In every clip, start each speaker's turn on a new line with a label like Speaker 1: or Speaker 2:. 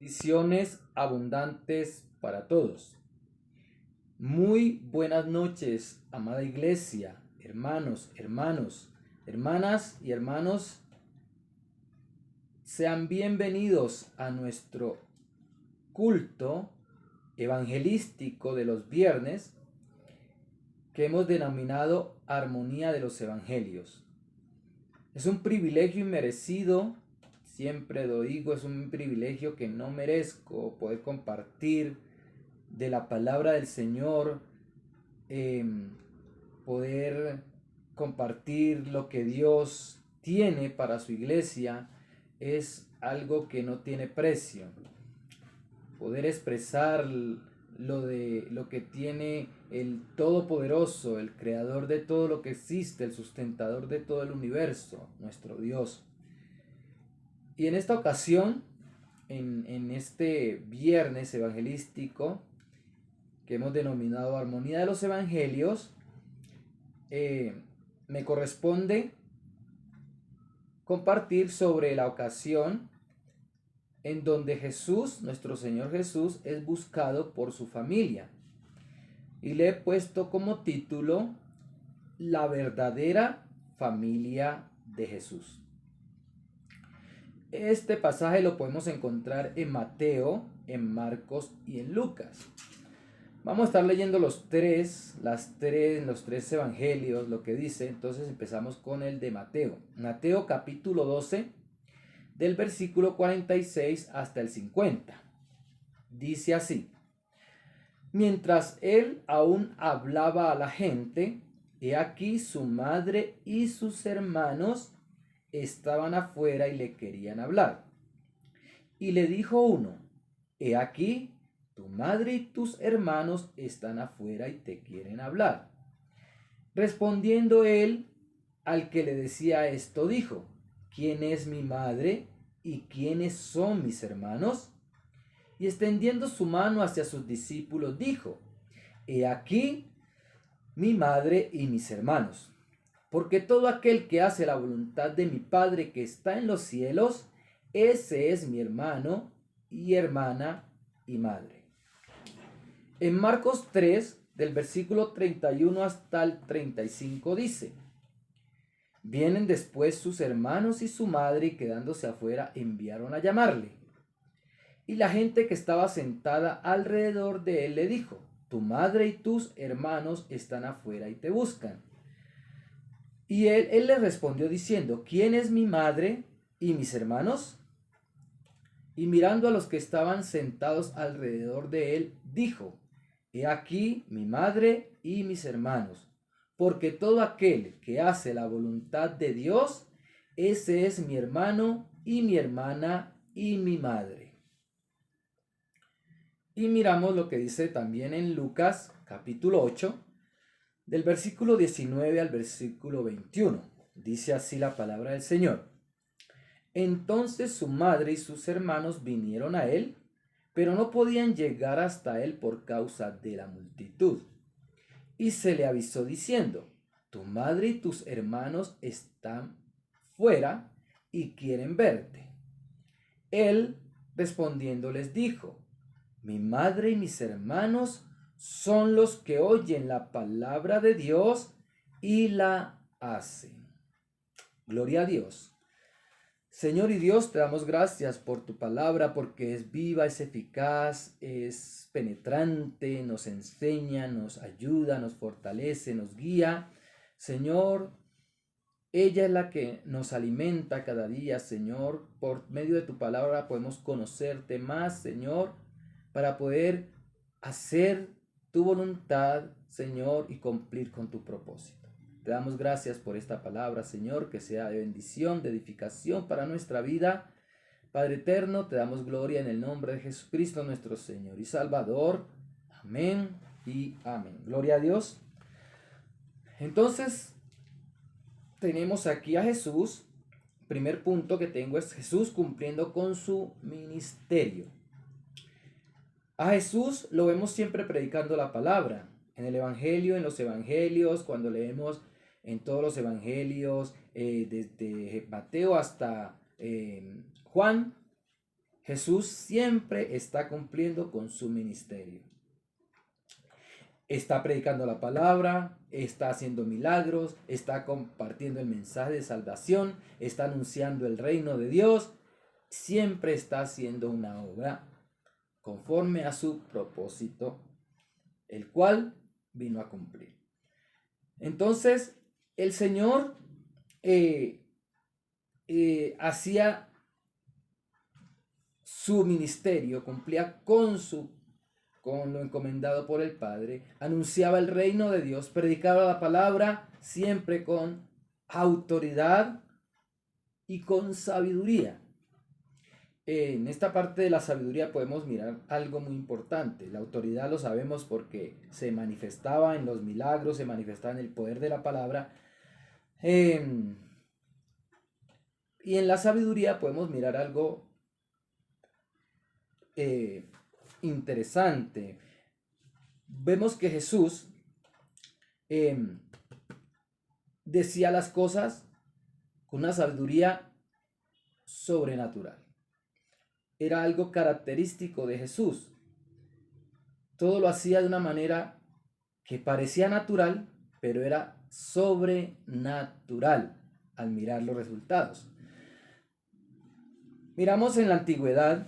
Speaker 1: Bendiciones abundantes para todos. Muy buenas noches, amada iglesia, hermanas y hermanos. Sean bienvenidos a nuestro culto evangelístico de los viernes que hemos denominado Armonía de los Evangelios. Es un privilegio inmerecido. Siempre lo digo, es un privilegio que no merezco poder compartir de la palabra del Señor, poder compartir lo que Dios tiene para su iglesia, es algo que no tiene precio. Poder expresar lo que tiene el Todopoderoso, el Creador de todo lo que existe, el sustentador de todo el universo, nuestro Dios. Y en esta ocasión, en este viernes evangelístico que hemos denominado Armonía de los Evangelios, me corresponde compartir sobre la ocasión en donde Jesús, nuestro Señor Jesús, es buscado por su familia. Y le he puesto como título La verdadera familia de Jesús. Este pasaje lo podemos encontrar en Mateo, en Marcos y en Lucas. Vamos a estar leyendo los tres evangelios, lo que dice. Entonces empezamos con el de Mateo. Mateo capítulo 12, del versículo 46 hasta el 50. Dice así: Mientras él aún hablaba a la gente, he aquí su madre y sus hermanos estaban afuera y le querían hablar. Y le dijo uno: He aquí, tu madre y tus hermanos están afuera y te quieren hablar. Respondiendo él al que le decía esto, dijo: ¿Quién es mi madre y quiénes son mis hermanos? Y extendiendo su mano hacia sus discípulos, dijo: He aquí mi madre y mis hermanos. Porque todo aquel que hace la voluntad de mi Padre que está en los cielos, ese es mi hermano y hermana y madre. En Marcos 3, del versículo 31 hasta el 35 dice: Vienen después sus hermanos y su madre, y quedándose afuera enviaron a llamarle. Y la gente que estaba sentada alrededor de él le dijo: Tu madre y tus hermanos están afuera y te buscan. Y él les respondió diciendo: ¿Quién es mi madre y mis hermanos? Y mirando a los que estaban sentados alrededor de él, dijo: He aquí mi madre y mis hermanos, porque todo aquel que hace la voluntad de Dios, ese es mi hermano y mi hermana y mi madre. Y miramos lo que dice también en Lucas capítulo 8, del versículo 19 al versículo 21. Dice así la palabra del Señor: Entonces su madre y sus hermanos vinieron a él, pero no podían llegar hasta él por causa de la multitud. Y se le avisó diciendo: Tu madre y tus hermanos están fuera y quieren verte. Él respondiendo les dijo: Mi madre y mis hermanos son los que oyen la palabra de Dios y la hacen. Gloria a Dios. Señor y Dios, te damos gracias por tu palabra, porque es viva, es eficaz, es penetrante, nos enseña, nos ayuda, nos fortalece, nos guía. Señor, ella es la que nos alimenta cada día, Señor. Por medio de tu palabra podemos conocerte más, Señor, para poder hacer tu voluntad, Señor, y cumplir con tu propósito. Te damos gracias por esta palabra, Señor, que sea de bendición, de edificación para nuestra vida. Padre eterno, te damos gloria en el nombre de Jesucristo, nuestro Señor y Salvador. Amén y amén. Gloria a Dios. Entonces, tenemos aquí a Jesús. Primer punto que tengo es Jesús cumpliendo con su ministerio. A Jesús lo vemos siempre predicando la palabra. En el Evangelio, en los Evangelios, cuando leemos en todos los Evangelios, desde Mateo hasta Juan, Jesús siempre está cumpliendo con su ministerio. Está predicando la palabra, está haciendo milagros, está compartiendo el mensaje de salvación, está anunciando el reino de Dios. Siempre está haciendo una obra conforme a su propósito, el cual vino a cumplir. Entonces, el Señor hacía su ministerio, cumplía con lo encomendado por el Padre, anunciaba el reino de Dios, predicaba la palabra siempre con autoridad y con sabiduría. En esta parte de la sabiduría podemos mirar algo muy importante. La autoridad lo sabemos porque se manifestaba en los milagros, se manifestaba en el poder de la palabra. Y en la sabiduría podemos mirar algo interesante. Vemos que Jesús decía las cosas con una sabiduría sobrenatural. Era algo característico de Jesús. Todo lo hacía de una manera que parecía natural, pero era sobrenatural al mirar los resultados. Miramos en la antigüedad,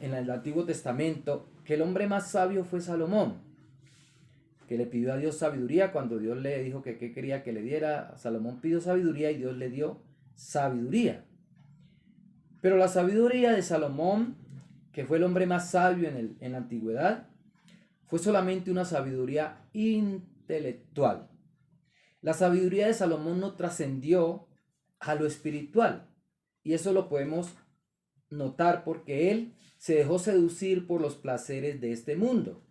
Speaker 1: en el Antiguo Testamento, que el hombre más sabio fue Salomón, que le pidió a Dios sabiduría cuando Dios le dijo que qué quería que le diera. Salomón pidió sabiduría y Dios le dio sabiduría. Pero la sabiduría de Salomón, que fue el hombre más sabio en la antigüedad, fue solamente una sabiduría intelectual. La sabiduría de Salomón no trascendió a lo espiritual. Y eso lo podemos notar porque él se dejó seducir por los placeres de este mundo.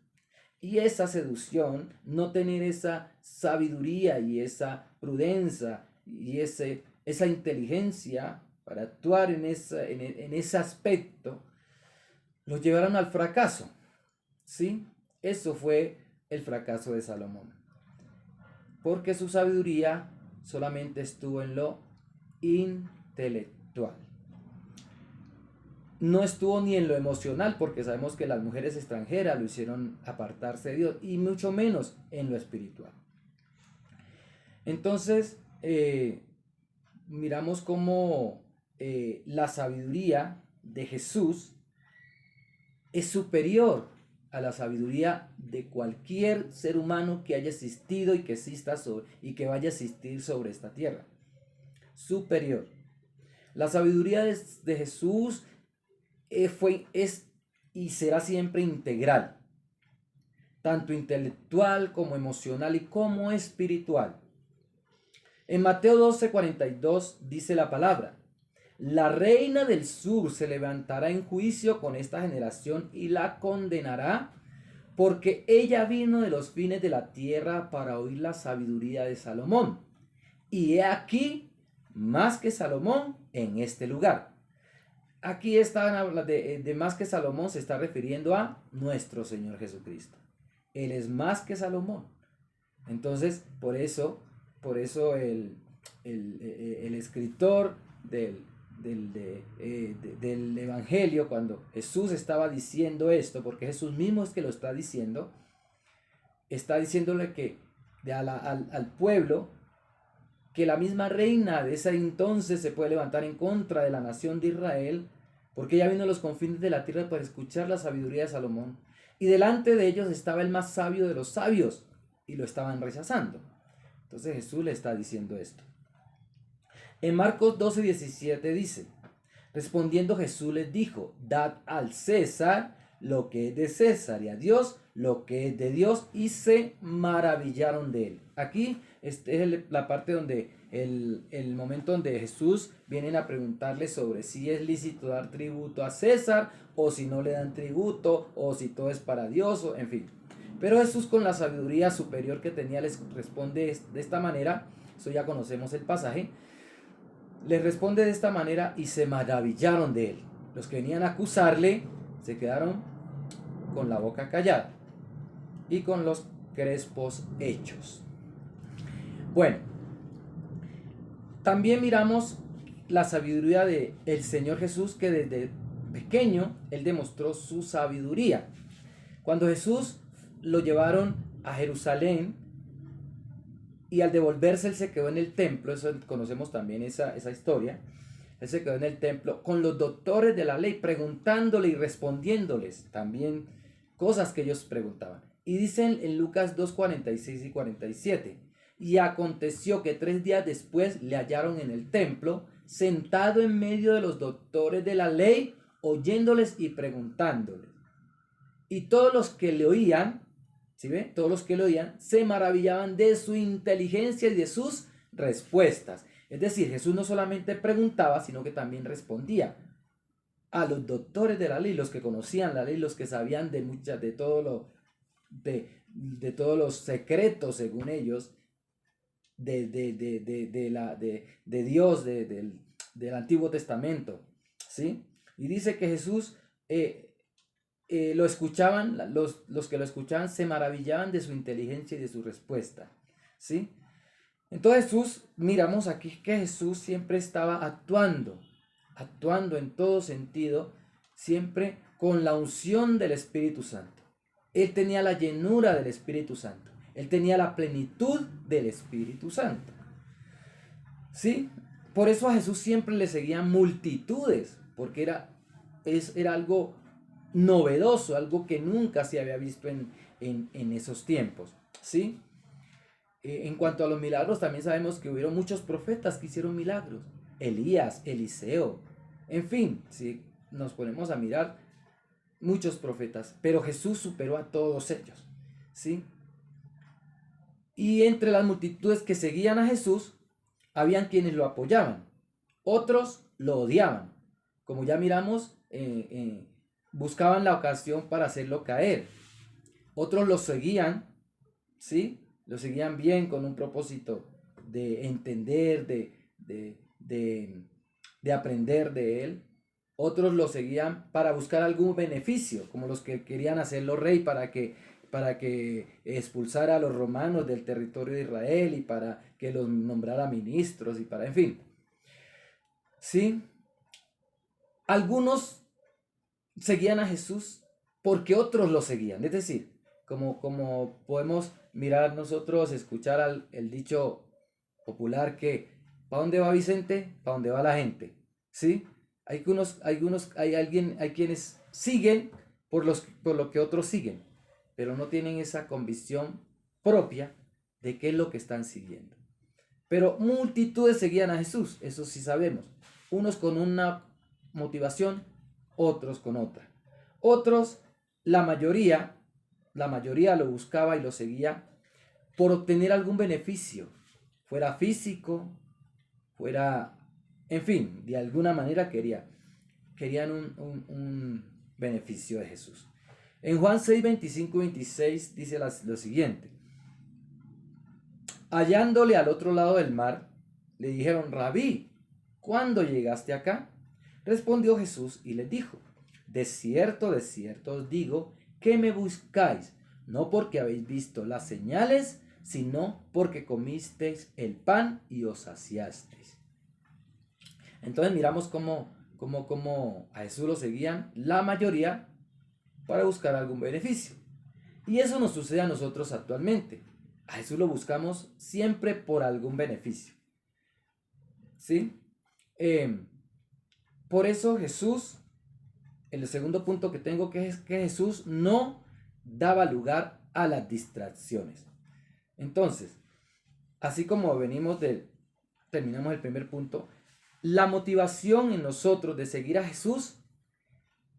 Speaker 1: Y esa seducción, no tener esa sabiduría y esa prudencia y esa inteligencia para actuar en ese aspecto, los llevaron al fracaso. ¿Sí? Eso fue el fracaso de Salomón. Porque su sabiduría solamente estuvo en lo intelectual. No estuvo ni en lo emocional, porque sabemos que las mujeres extranjeras lo hicieron apartarse de Dios, y mucho menos en lo espiritual. Entonces, miramos cómo la sabiduría de Jesús es superior a la sabiduría de cualquier ser humano que haya existido y que exista y que vaya a existir sobre esta tierra. Superior. La sabiduría de Jesús es y será siempre integral, tanto intelectual como emocional y como espiritual. En Mateo 12:42 dice la palabra: la reina del sur se levantará en juicio con esta generación y la condenará, porque ella vino de los fines de la tierra para oír la sabiduría de Salomón. Y he aquí más que Salomón en este lugar. Aquí de más que Salomón se está refiriendo a nuestro Señor Jesucristo. Él es más que Salomón. Entonces, por eso el escritor del Evangelio, cuando Jesús estaba diciendo esto, porque Jesús mismo es que lo está diciéndole que al pueblo, que la misma reina de ese entonces se puede levantar en contra de la nación de Israel, porque ella vino a los confines de la tierra para escuchar la sabiduría de Salomón, y delante de ellos estaba el más sabio de los sabios, y lo estaban rechazando. Entonces Jesús le está diciendo esto. En Marcos 12:17 dice: respondiendo Jesús les dijo: dad al César lo que es de César, y a Dios lo que es de Dios, y se maravillaron de él. Aquí es la parte donde el momento donde Jesús vienen a preguntarle sobre si es lícito dar tributo a César, o si no le dan tributo, o si todo es para Dios, o en fin. Pero Jesús, con la sabiduría superior que tenía, les responde de esta manera. Eso ya conocemos el pasaje. Les responde de esta manera y se maravillaron de él. Los que venían a acusarle se quedaron con la boca callada y con los crespos hechos. Bueno, también miramos la sabiduría del Señor Jesús, que desde pequeño, él demostró su sabiduría. Cuando Jesús lo llevaron a Jerusalén y al devolverse él se quedó en el templo, eso conocemos también esa historia, él se quedó en el templo con los doctores de la ley preguntándole y respondiéndoles también cosas que ellos preguntaban. Y dicen en Lucas 2, 46 y 47, y aconteció que 3 días después le hallaron en el templo, sentado en medio de los doctores de la ley, oyéndoles y preguntándoles. Y todos los que le oían, ¿sí ve? Todos los que le oían se maravillaban de su inteligencia y de sus respuestas. Es decir, Jesús no solamente preguntaba, sino que también respondía a los doctores de la ley, los que conocían la ley, los que sabían de todos los secretos, según ellos, de Dios, del Antiguo Testamento, ¿sí? Y dice que Jesús lo escuchaban, los que lo escuchaban se maravillaban de su inteligencia y de su respuesta, ¿sí? Entonces Jesús, miramos aquí que Jesús siempre estaba actuando en todo sentido, siempre con la unción del Espíritu Santo. Él tenía la llenura del Espíritu Santo. Él tenía la plenitud del Espíritu Santo. ¿Sí? Por eso a Jesús siempre le seguían multitudes, porque era algo novedoso, algo que nunca se había visto en esos tiempos. ¿Sí? En cuanto a los milagros, también sabemos que hubieron muchos profetas que hicieron milagros. Elías, Eliseo, en fin, si nos ponemos a mirar, muchos profetas, pero Jesús superó a todos ellos. ¿Sí? Y entre las multitudes que seguían a Jesús, habían quienes lo apoyaban, otros lo odiaban. Como ya miramos, buscaban la ocasión para hacerlo caer. Otros lo seguían, ¿sí? Lo seguían bien con un propósito de entender, de aprender de él. Otros lo seguían para buscar algún beneficio, como los que querían hacerlo rey para que expulsara a los romanos del territorio de Israel y para que los nombrara ministros y en fin. ¿Sí? Algunos seguían a Jesús porque otros lo seguían. Es decir, como podemos mirar nosotros, escuchar el dicho popular que ¿para dónde va Vicente? ¿Para dónde va la gente? ¿Sí? Hay quienes siguen por lo que otros siguen, pero no tienen esa convicción propia de qué es lo que están siguiendo. Pero multitudes seguían a Jesús, eso sí sabemos. Unos con una motivación, otros con otra. Otros, la mayoría lo buscaba y lo seguía por obtener algún beneficio, fuera físico, fuera, en fin, de alguna manera querían un beneficio de Jesús. En Juan 6, 25 y 26 dice lo siguiente. Hallándole al otro lado del mar, le dijeron, Rabí, ¿cuándo llegaste acá? Respondió Jesús y les dijo, de cierto os digo que me buscáis, no porque habéis visto las señales, sino porque comisteis el pan y os saciasteis. Entonces miramos cómo a Jesús lo seguían la mayoría para buscar algún beneficio. Y eso nos sucede a nosotros actualmente. A Jesús lo buscamos siempre por algún beneficio. ¿Sí? Por eso Jesús, el segundo punto que tengo que es que Jesús no daba lugar a las distracciones. Entonces, así como terminamos el primer punto, la motivación en nosotros de seguir a Jesús,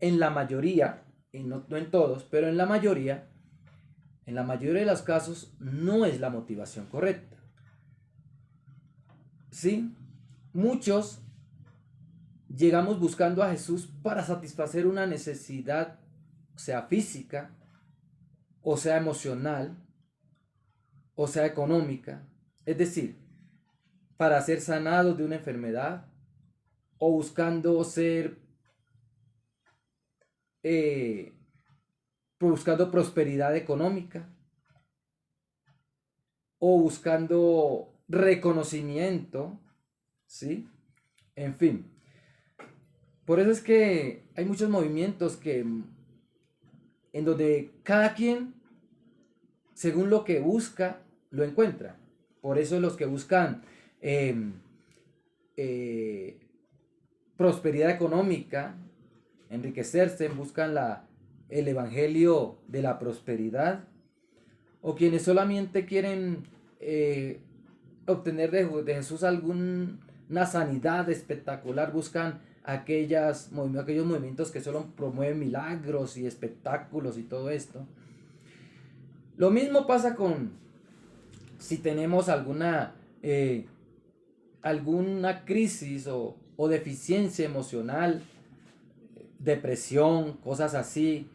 Speaker 1: en la mayoría, y no en todos, pero en la mayoría de los casos, no es la motivación correcta. ¿Sí? Muchos llegamos buscando a Jesús para satisfacer una necesidad, sea física, o sea emocional, o sea económica. Es decir, para ser sanados de una enfermedad, o buscando buscando prosperidad económica, o buscando reconocimiento, ¿sí? En fin, Por eso es que hay muchos movimientos en donde cada quien, según lo que busca, lo encuentra. Por eso los que buscan eh, eh, prosperidad económica, enriquecerse, buscan el evangelio de la prosperidad, o quienes solamente quieren obtener de Jesús alguna sanidad espectacular, buscan aquellos movimientos que solo promueven milagros y espectáculos y todo esto. Lo mismo pasa con si tenemos alguna crisis o deficiencia emocional, depresión, cosas así,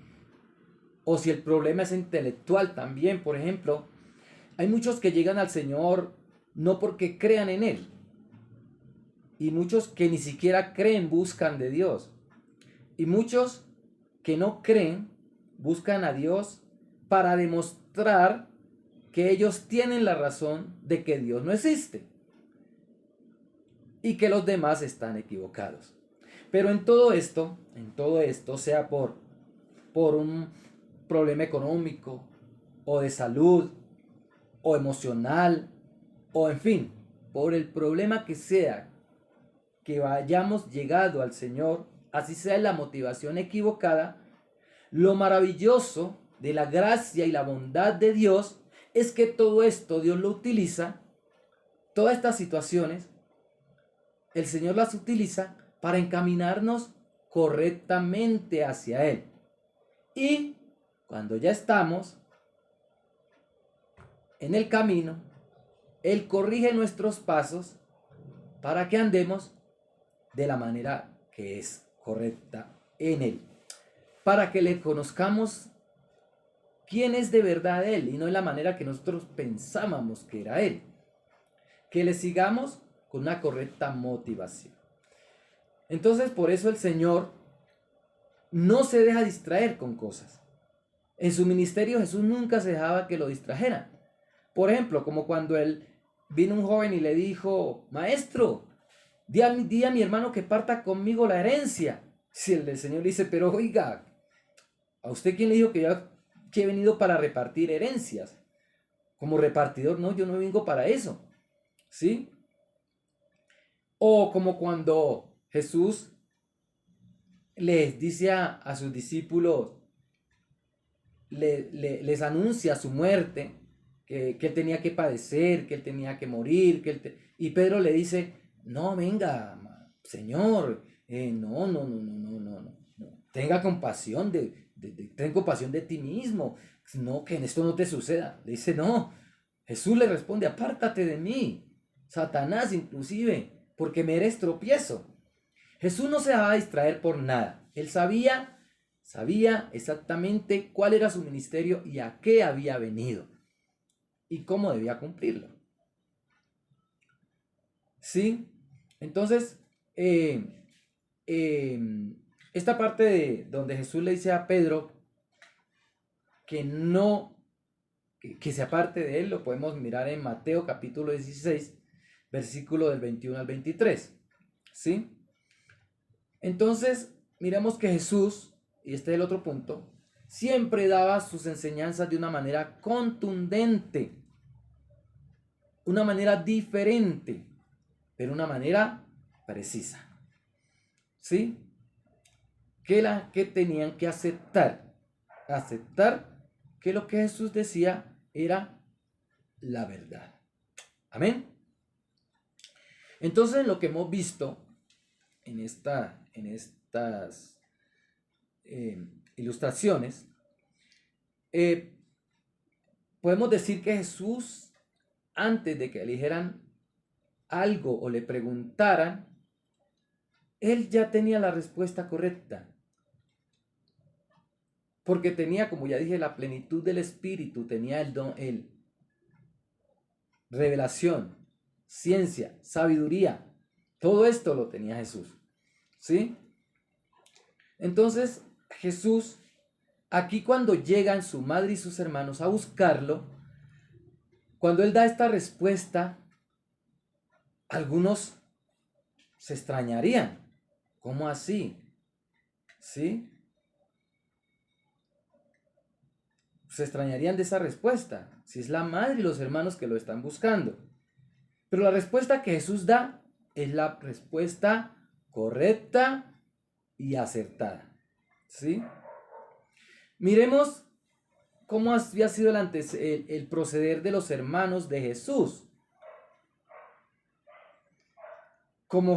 Speaker 1: o si el problema es intelectual también. Por ejemplo, hay muchos que llegan al Señor no porque crean en Él, y muchos que ni siquiera creen buscan de Dios, y muchos que no creen buscan a Dios para demostrar que ellos tienen la razón de que Dios no existe y que los demás están equivocados. Pero en todo esto, sea por un problema económico o de salud o emocional o en fin, por el problema que sea que hayamos llegado al Señor, así sea la motivación equivocada, lo maravilloso de la gracia y la bondad de Dios es que todo esto Dios lo utiliza, todas estas situaciones, el Señor las utiliza para encaminarnos correctamente hacia Él. Y cuando ya estamos en el camino, Él corrige nuestros pasos para que andemos de la manera que es correcta en Él, para que le conozcamos quién es de verdad Él y no en la manera que nosotros pensábamos que era Él, que le sigamos con una correcta motivación. Entonces, por eso el Señor no se deja distraer con cosas. En su ministerio Jesús nunca se dejaba que lo distrajeran. Por ejemplo, como cuando vino un joven y le dijo: maestro, di a mi hermano que parta conmigo la herencia. Si el Señor le dice: pero oiga, ¿a usted quién le dijo que yo he venido para repartir herencias? Como repartidor, no, yo no vengo para eso. ¿Sí? O como cuando Jesús les dice a sus discípulos, les anuncia su muerte, que él tenía que padecer, que él tenía que morir, y Pedro le dice: no, venga, Señor, no, tenga compasión ten compasión de ti mismo, no, que en esto no te suceda. Le dice: no. Jesús le responde: apártate de mí, Satanás, inclusive, porque me eres tropiezo. Jesús no se dejaba distraer por nada. Él sabía exactamente cuál era su ministerio y a qué había venido y cómo debía cumplirlo. ¿Sí? Entonces, esta parte de donde Jesús le dice a Pedro que se aparte de él, lo podemos mirar en Mateo capítulo 16, versículo del 21 al 23. ¿Sí? Entonces, miremos que Jesús, y este es el otro punto, siempre daba sus enseñanzas de una manera contundente, una manera diferente, pero una manera precisa. ¿Sí? Que tenían que aceptar que lo que Jesús decía era la verdad. Amén. Entonces, lo que hemos visto en estas ilustraciones, podemos decir que Jesús, antes de que le dijeran algo o le preguntaran, él ya tenía la respuesta correcta. Porque tenía, como ya dije, la plenitud del Espíritu, tenía el don, revelación, ciencia, sabiduría. Todo esto lo tenía Jesús. ¿Sí? Entonces, Jesús, aquí cuando llegan su madre y sus hermanos a buscarlo, cuando él da esta respuesta, algunos se extrañarían. ¿Cómo así? ¿Sí? Se extrañarían de esa respuesta, si es la madre y los hermanos que lo están buscando. Pero la respuesta que Jesús da es la respuesta correcta y acertada. ¿Sí? Miremos cómo había sido el proceder de los hermanos de Jesús. Como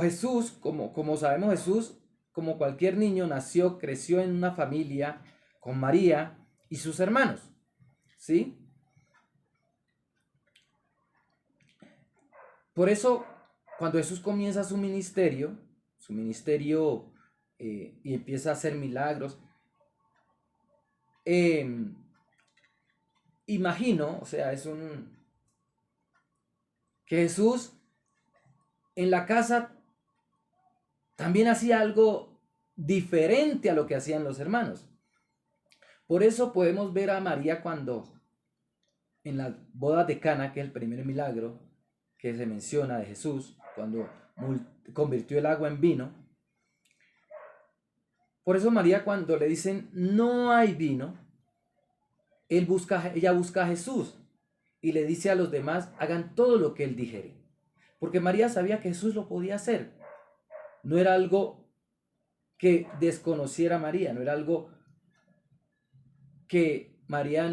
Speaker 1: sabemos, Jesús, como cualquier niño, nació, creció en una familia con María y sus hermanos. ¿Sí? Por eso, cuando Jesús comienza su ministerio y empieza a hacer milagros, imagino, o sea, que Jesús en la casa también hacía algo diferente a lo que hacían los hermanos. Por eso podemos ver a María cuando en las bodas de Cana, que es el primer milagro que se menciona de Jesús, cuando convirtió el agua en vino. Por eso María, cuando le dicen no hay vino, ella busca a Jesús y le dice a los demás, hagan todo lo que él dijere. Porque María sabía que Jesús lo podía hacer. No era algo que desconociera a María, no era algo que María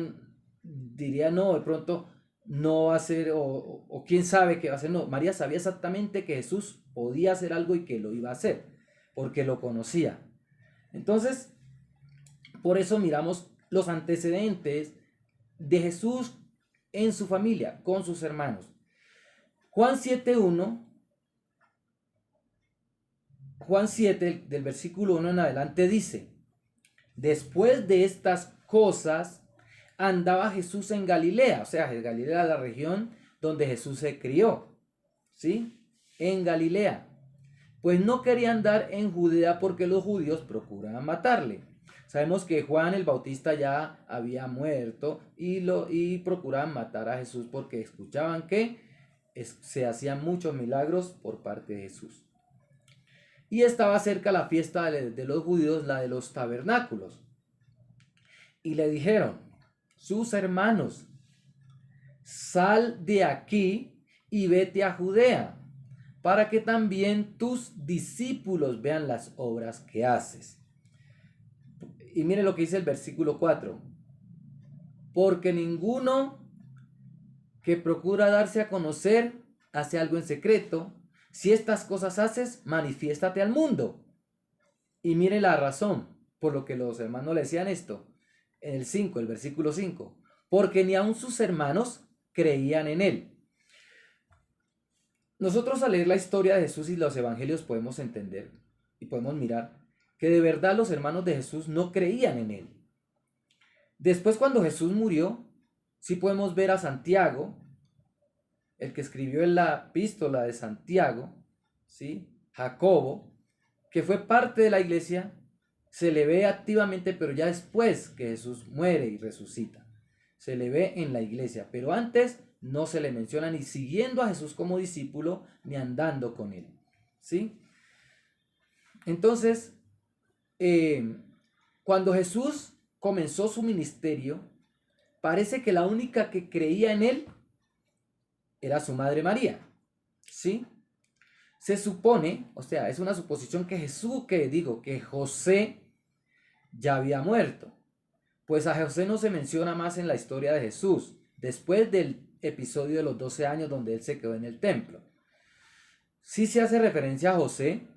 Speaker 1: diría, no, de pronto no va a hacer, o quién sabe qué va a hacer. No, María sabía exactamente que Jesús podía hacer algo y que lo iba a hacer, porque lo conocía. Entonces, por eso miramos los antecedentes de Jesús en su familia, con sus hermanos. Juan 7, del versículo 1 en adelante dice, después de estas cosas andaba Jesús en Galilea, o sea, Galilea es la región donde Jesús se crió, ¿sí? En Galilea. Pues no quería andar en Judea porque los judíos procuraban matarle. Sabemos que Juan el Bautista ya había muerto y procuraban matar a Jesús porque escuchaban que se hacían muchos milagros por parte de Jesús. Y estaba cerca la fiesta de los judíos, la de los tabernáculos. Y le dijeron, sus hermanos, sal de aquí y vete a Judea, para que también tus discípulos vean las obras que haces. Y mire lo que dice el versículo 4. Porque ninguno que procura darse a conocer hace algo en secreto. Si estas cosas haces, manifiéstate al mundo. Y mire la razón por lo que los hermanos le decían esto. En el versículo 5. Porque ni aun sus hermanos creían en él. Nosotros al leer la historia de Jesús y los evangelios podemos entender y podemos mirar que de verdad los hermanos de Jesús no creían en él. Después, cuando Jesús murió, sí podemos ver a Santiago, el que escribió en la epístola de Santiago, ¿sí? Jacobo, que fue parte de la iglesia, se le ve activamente, pero ya después que Jesús muere y resucita. Se le ve en la iglesia, pero antes no se le menciona ni siguiendo a Jesús como discípulo, ni andando con él, ¿sí? Entonces, cuando Jesús comenzó su ministerio, parece que la única que creía en él era su madre María, ¿sí? Se supone, o sea, es una suposición que que José ya había muerto. Pues a José no se menciona más en la historia de Jesús, después del episodio de los 12 años donde él se quedó en el templo. Sí se hace referencia a José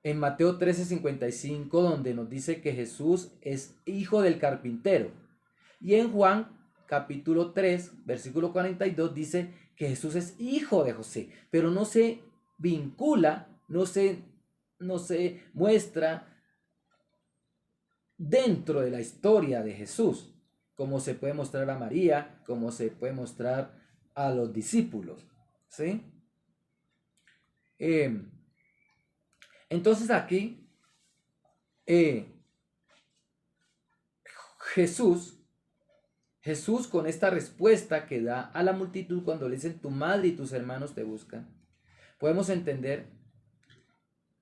Speaker 1: en Mateo 13:55, donde nos dice que Jesús es hijo del carpintero. Y en Juan capítulo 3, versículo 42, dice que Jesús es hijo de José, pero no se vincula, no se muestra dentro de la historia de Jesús, como se puede mostrar a María, como se puede mostrar a los discípulos, ¿sí? Entonces aquí Jesús con esta respuesta que da a la multitud cuando le dicen tu madre y tus hermanos te buscan, podemos entender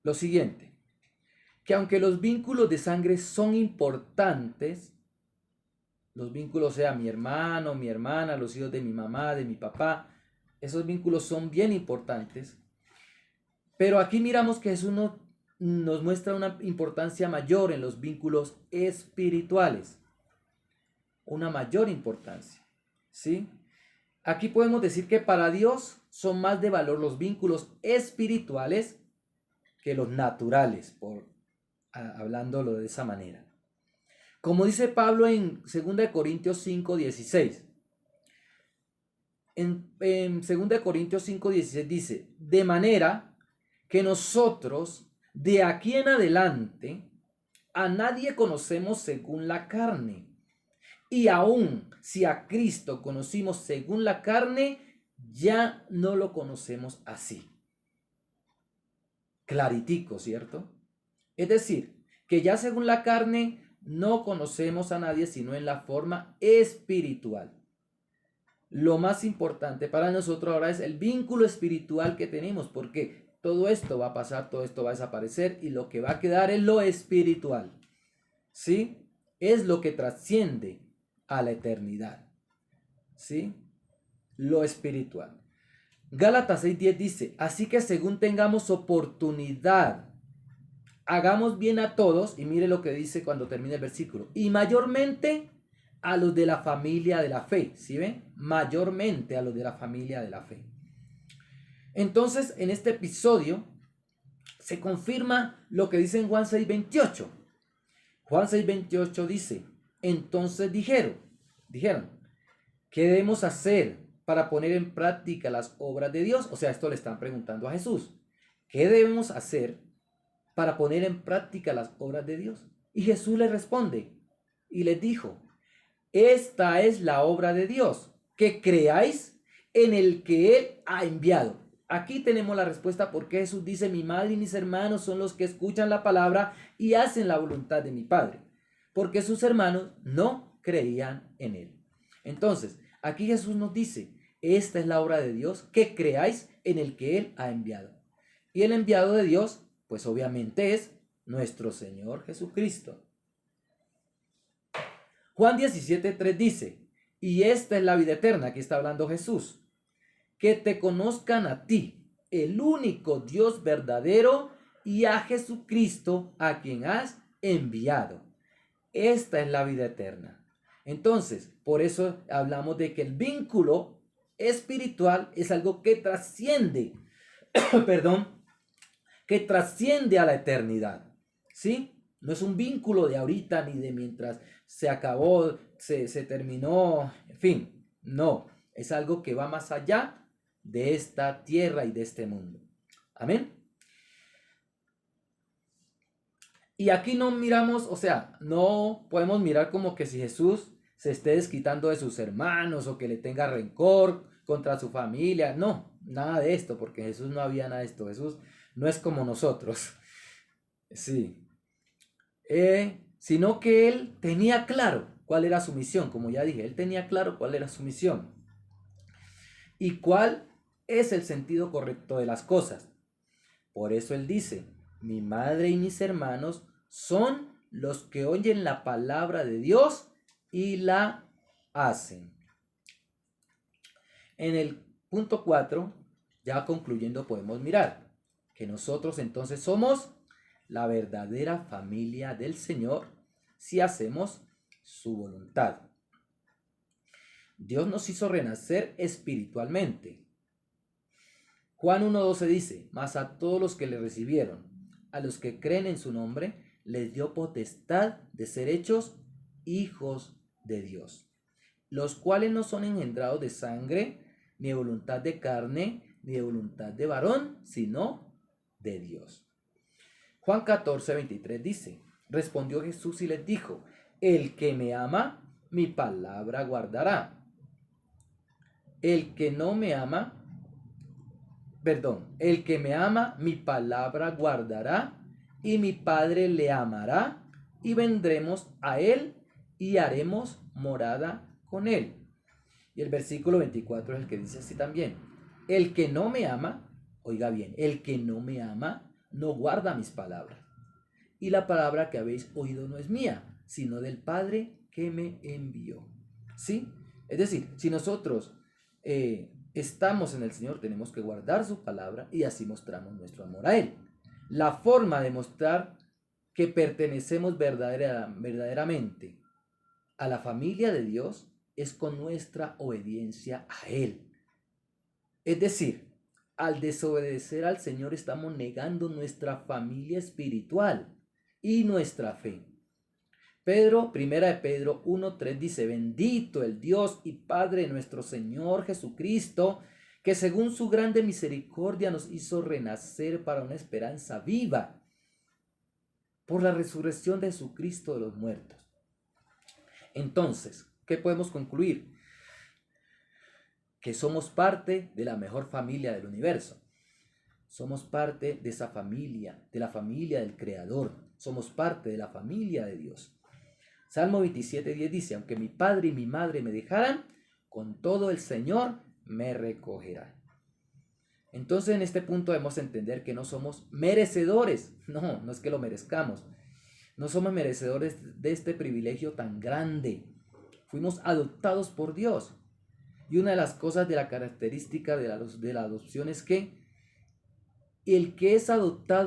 Speaker 1: lo siguiente. que aunque los vínculos de sangre son importantes, los vínculos, sea mi hermano, mi hermana, los hijos de mi mamá, de mi papá, esos vínculos son bien importantes. Pero aquí miramos que Jesús nos muestra una importancia mayor en los vínculos espirituales. Una mayor importancia, ¿sí? Aquí podemos decir que para Dios son más de valor los vínculos espirituales que los naturales, hablándolo de esa manera. Como dice Pablo en 2 Corintios 5:16. En 2 Corintios 5:16 dice, de manera que nosotros de aquí en adelante a nadie conocemos según la carne. Y aún si a Cristo conocimos según la carne, ya no lo conocemos así. Claritico, ¿cierto? Es decir, que ya según la carne no conocemos a nadie sino en la forma espiritual. Lo más importante para nosotros ahora es el vínculo espiritual que tenemos, porque todo esto va a pasar, todo esto va a desaparecer y lo que va a quedar es lo espiritual. ¿Sí? Es lo que trasciende a la eternidad. ¿Sí? Lo espiritual. Gálatas 6:10 dice, así que según tengamos oportunidad, hagamos bien a todos, y mire lo que dice cuando termina el versículo, y mayormente a los de la familia de la fe, ¿sí ven? Mayormente a los de la familia de la fe. Entonces, en este episodio se confirma lo que dice en Juan 6:28. Juan 6:28 dice, entonces dijeron, ¿qué debemos hacer para poner en práctica las obras de Dios? O sea, esto le están preguntando a Jesús. ¿Qué debemos hacer para poner en práctica las obras de Dios? Y Jesús les responde y les dijo, esta es la obra de Dios, que creáis en el que Él ha enviado. Aquí tenemos la respuesta porque Jesús dice, mi madre y mis hermanos son los que escuchan la palabra y hacen la voluntad de mi Padre, porque sus hermanos no creían en Él. Entonces, aquí Jesús nos dice, esta es la obra de Dios, que creáis en el que Él ha enviado. Y el enviado de Dios, pues obviamente es nuestro Señor Jesucristo. Juan 17:3 dice, y esta es la vida eterna, aquí está hablando Jesús, que te conozcan a ti, el único Dios verdadero, y a Jesucristo, a quien has enviado. Esta es la vida eterna. Entonces, por eso hablamos de que el vínculo espiritual es algo que trasciende, que trasciende a la eternidad, ¿sí? No es un vínculo de ahorita ni de mientras se acabó, se terminó, en fin, no, es algo que va más allá de esta tierra y de este mundo. Amén. Y aquí no miramos, o sea, no podemos mirar como que si Jesús se esté desquitando de sus hermanos o que le tenga rencor contra su familia. No, nada de esto, porque Jesús no había nada de esto. Jesús no es como nosotros. Sí. Sino que Él tenía claro cuál era su misión. Como ya dije, Él tenía claro cuál era su misión. Y cuál es el sentido correcto de las cosas. Por eso Él dice, mi madre y mis hermanos son los que oyen la palabra de Dios y la hacen. En el punto 4, ya concluyendo, podemos mirar que nosotros entonces somos la verdadera familia del Señor si hacemos su voluntad. Dios nos hizo renacer espiritualmente. Juan 1:12 dice, mas a todos los que le recibieron, a los que creen en su nombre, les dio potestad de ser hechos hijos de Dios, los cuales no son engendrados de sangre, ni de voluntad de carne, ni de voluntad de varón, sino de Dios. Juan 14:23 dice, respondió Jesús y les dijo, el que me ama, mi palabra guardará. El que me ama, mi palabra guardará, y mi Padre le amará, y vendremos a él y haremos morada con él. Y el versículo 24 es el que dice así también, el que no me ama, oiga bien, el que no me ama, no guarda mis palabras. y la palabra que habéis oído no es mía, sino del Padre que me envió. ¿Sí? Es decir, si nosotros estamos en el Señor, tenemos que guardar su palabra y así mostramos nuestro amor a Él. La forma de mostrar que pertenecemos verdaderamente a la familia de Dios es con nuestra obediencia a Él. Es decir, al desobedecer al Señor estamos negando nuestra familia espiritual y nuestra fe. Primera de Pedro 1:3 dice: bendito el Dios y Padre de nuestro Señor Jesucristo, que según su grande misericordia nos hizo renacer para una esperanza viva por la resurrección de Jesucristo de los muertos. Entonces, ¿qué podemos concluir? Que somos parte de la mejor familia del universo. Somos parte de esa familia, de la familia del Creador. Somos parte de la familia de Dios. Salmo 27:10 dice: aunque mi padre y mi madre me dejaran, con todo el Señor me recogerá. Entonces en este punto debemos entender que no somos merecedores. No es que lo merezcamos. No somos merecedores de este privilegio tan grande. Fuimos adoptados por Dios. Y una de las cosas de la característica de la adopción es que el que es adoptado